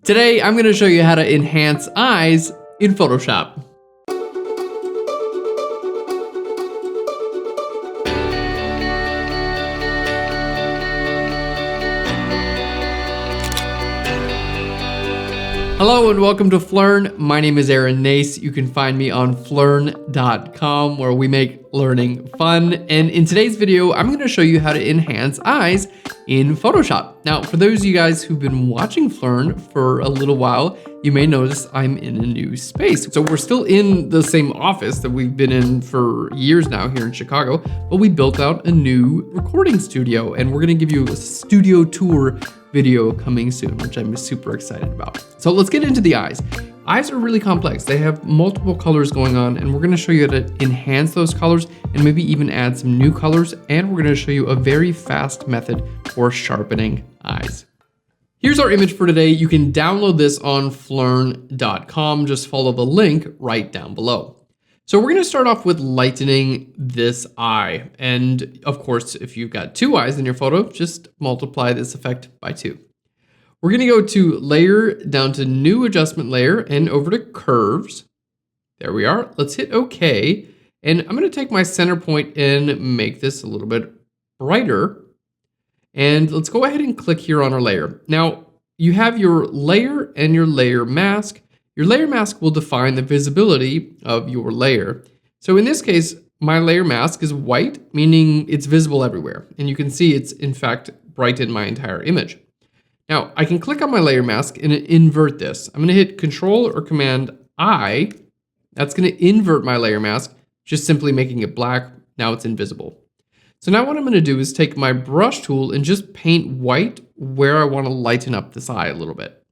Today, I'm going to show you how to enhance eyes in Photoshop. Hello and welcome to Phlearn. My name is Aaron Nace. You can find me on phlearn.com where we make learning fun. And in today's video, I'm going to show you how to enhance eyes in Photoshop. Now, for those of you guys who've been watching Phlearn for a little while, you may notice I'm in a new space. So we're still in the same office that we've been in for years now here in Chicago, but we built out a new recording studio and we're going to give you a studio tour video coming soon, which I'm super excited about. So let's get into the eyes. Eyes are really complex. They have multiple colors going on, and we're gonna show you how to enhance those colors and maybe even add some new colors. And we're gonna show you a very fast method for sharpening eyes. Here's our image for today. You can download this on phlearn.com. Just follow the link right down below. So we're gonna start off with lightening this eye. And of course, if you've got two eyes in your photo, just multiply this effect by 2. We're gonna go to layer, down to new adjustment layer and over to curves. There we are. Let's hit OK. And I'm gonna take my center point and make this a little bit brighter. And let's go ahead and click here on our layer. Now, you have your layer and your layer mask. Your layer mask will define the visibility of your layer. So in this case, my layer mask is white, meaning it's visible everywhere. And you can see it's in fact brightened my entire image. Now I can click on my layer mask and invert this. I'm gonna hit Control or Command I. That's gonna invert my layer mask, just simply making it black. Now it's invisible. So now what I'm gonna do is take my brush tool and just paint white where I wanna lighten up this eye a little bit.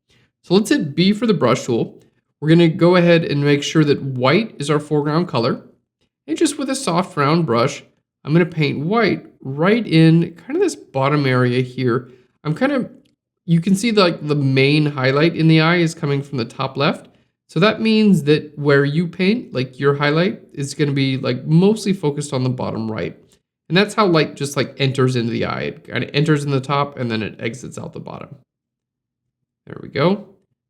So let's hit B for the brush tool. We're gonna go ahead and make sure that white is our foreground color. And just with a soft round brush, I'm gonna paint white right in kind of this bottom area here. You can see the main highlight in the eye is coming from the top left. So that means that where you paint, like your highlight is gonna be like mostly focused on the bottom right. And that's how light just like enters into the eye. It kind of enters in the top and then it exits out the bottom. There we go.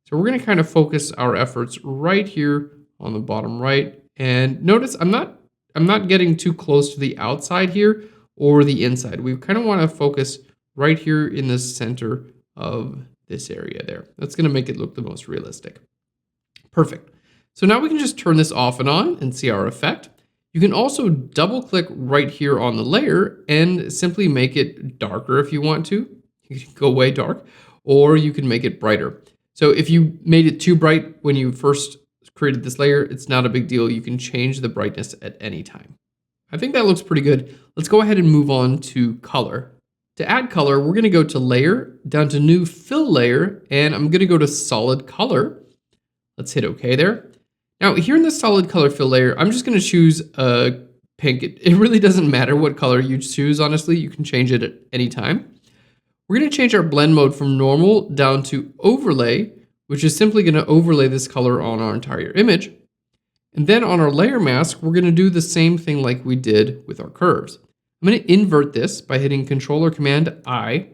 So we're gonna kind of focus our efforts right here on the bottom right. And notice I'm not getting too close to the outside here or the inside. We kind of wanna focus right here in the center of this area there. That's gonna make it look the most realistic. Perfect. So now we can just turn this off and on and see our effect. You can also double click right here on the layer and simply make it darker if you want to. You can go way dark, or you can make it brighter. So if you made it too bright when you first created this layer, it's not a big deal. You can change the brightness at any time. I think that looks pretty good. Let's go ahead and move on to color. To add color, we're gonna go to layer, down to new fill layer, and I'm gonna go to solid color. Let's hit OK there. Now here in the solid color fill layer, I'm just gonna choose a pink. It really doesn't matter what color you choose, honestly. You can change it at any time. We're gonna change our blend mode from normal down to overlay, which is simply gonna overlay this color on our entire image. And then on our layer mask, we're gonna do the same thing like we did with our curves. I'm gonna invert this by hitting Control or Command I,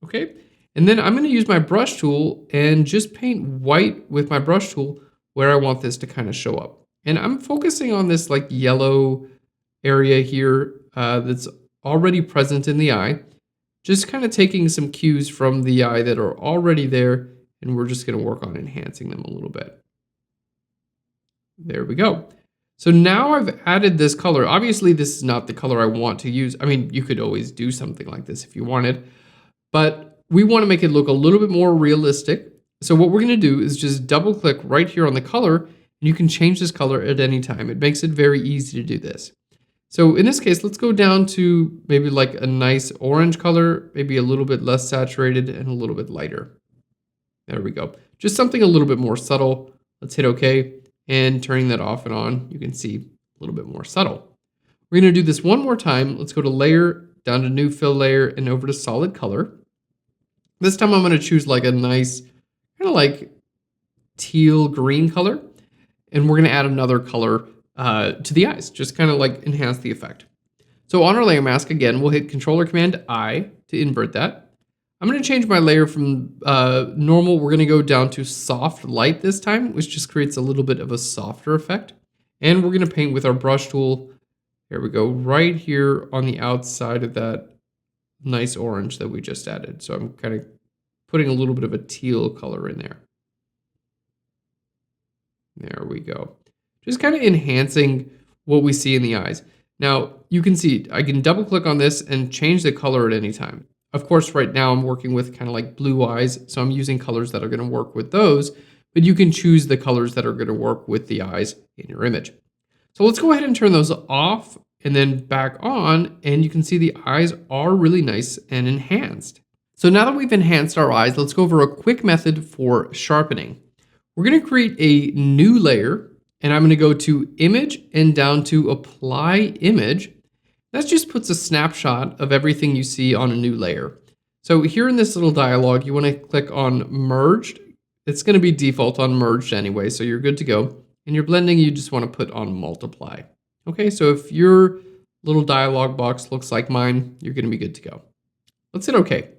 okay? And then I'm gonna use my brush tool and just paint white with my brush tool where I want this to kind of show up. And I'm focusing on this like yellow area here that's already present in the eye. Just kind of taking some cues from the eye that are already there, and we're just gonna work on enhancing them a little bit. There we go. So now I've added this color. Obviously, this is not the color I want to use. I mean, you could always do something like this if you wanted, but we wanna make it look a little bit more realistic. So what we're gonna do is just double click right here on the color, and you can change this color at any time. It makes it very easy to do this. So in this case, let's go down to maybe like a nice orange color, maybe a little bit less saturated and a little bit lighter. There we go. Just something a little bit more subtle. Let's hit OK. And turning that off and on, you can see a little bit more subtle. We're gonna do this one more time. Let's go to layer, down to new fill layer and over to solid color. This time I'm gonna choose like a nice, kind of like teal green color. And we're gonna add another color to the eyes, just kind of like enhance the effect. So on our layer mask, again, we'll hit Control or Command I to invert that. I'm gonna change my layer from normal. We're gonna go down to soft light this time, which just creates a little bit of a softer effect. And we're gonna paint with our brush tool. Here we go, right here on the outside of that nice orange that we just added. So I'm kind of putting a little bit of a teal color in there. There we go. Just kind of enhancing what we see in the eyes. Now, you can see, I can double click on this and change the color at any time. Of course, right now I'm working with kind of like blue eyes, so I'm using colors that are going to work with those, but you can choose the colors that are going to work with the eyes in your image. So let's go ahead and turn those off and then back on, and you can see the eyes are really nice and enhanced. So now that we've enhanced our eyes, let's go over a quick method for sharpening. We're going to create a new layer, and I'm going to go to Image and down to Apply Image. That just puts a snapshot of everything you see on a new layer. So here in this little dialog, you want to click on Merged. It's going to be default on Merged anyway, so you're good to go. And your blending, you just want to put on Multiply. Okay, so if your little dialog box looks like mine, you're going to be good to go. Let's hit OK.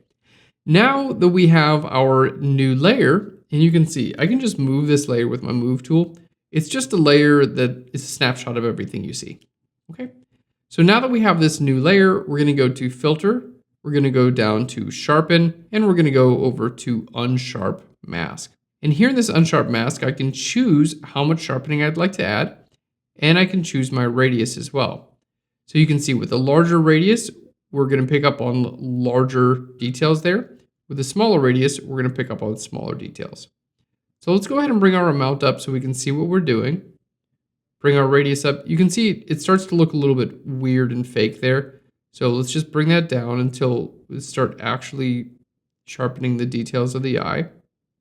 Now that we have our new layer, and you can see, I can just move this layer with my Move tool. It's just a layer that is a snapshot of everything you see. Okay, so now that we have this new layer, we're going to go to Filter, we're going to go down to Sharpen, and we're going to go over to Unsharp Mask. And here in this Unsharp Mask, I can choose how much sharpening I'd like to add, and I can choose my radius as well. So you can see with the larger radius, we're going to pick up on larger details there. With a smaller radius, we're going to pick up on smaller details. So let's go ahead and bring our amount up so we can see what we're doing. Bring our radius up. You can see it starts to look a little bit weird and fake there. So let's just bring that down until we start actually sharpening the details of the eye.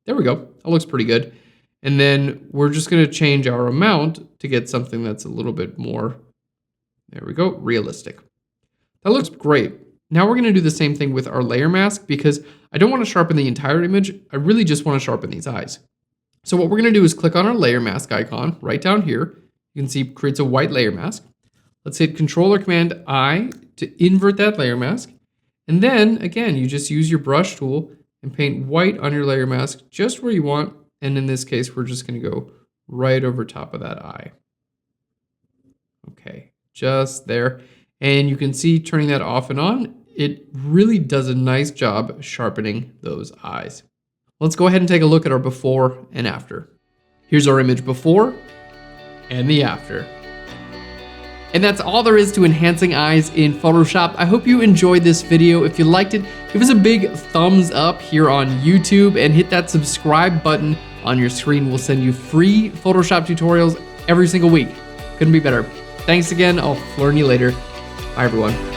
There we go. That looks pretty good. And then we're just going to change our amount to get something that's a little bit more, there we go, realistic. That looks great. Now we're going to do the same thing with our layer mask because I don't want to sharpen the entire image. I really just want to sharpen these eyes. So what we're going to do is click on our layer mask icon right down here. You can see it creates a white layer mask. Let's hit Control or Command I to invert that layer mask. And then again, you just use your brush tool and paint white on your layer mask just where you want. And in this case, we're just going to go right over top of that eye. Okay, just there. And you can see turning that off and on, it really does a nice job sharpening those eyes. Let's go ahead and take a look at our before and after. Here's our image before and the after. And that's all there is to enhancing eyes in Photoshop. I hope you enjoyed this video. If you liked it, give us a big thumbs up here on YouTube and hit that subscribe button on your screen. We'll send you free Photoshop tutorials every single week. Couldn't be better. Thanks again. I'll Phlearn you later. Bye, everyone.